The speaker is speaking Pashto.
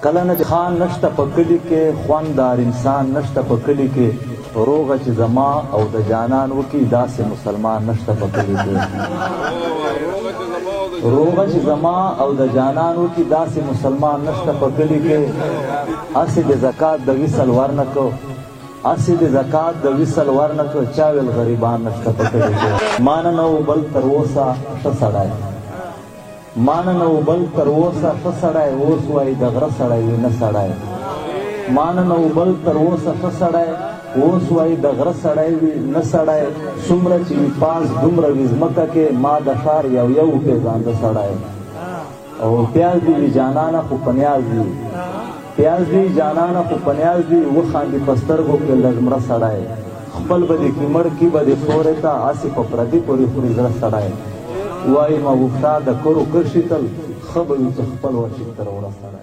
کله نه خان نشته په کلي کې خوندار انسان نشته په کلي کې روغه چې زما او د جانان وکي داسې مسلمان نشته په کلي کې روغه چې زما او د جانان وکي داسې مسلمان نشته په کلي کې هسې د زکات د وصل ورنکو هسې د زکات د وصل ورنکو چا ویل غریبان نشته په کلي کې مانه نه و بل تر اوسه ښه سړی مانه نه و بل تر اوسه ښه سړی اوس وایي د غره سړی وي نه سړی مانه نه و بل تر اوسه ښه سړی اوس وایي د غره سړی وي نه سړی څومره چې وي پاس دومره وي ځمکه کې ما د ښار یو یو پېژانده سړی او پیاز دي وي جانانه خو په نیاز دي پیاز دي جانانه خو په نیاز دي وخاندي په سترګو کې لږ مړه سړی خپل به دې کیمړ کې به دې خورې ته هسې په پردي پورې خوري زړه سړی وایي ما وفتا د کرو کرشي تل ښه به وي چې خپل ورشي تر وړه سړی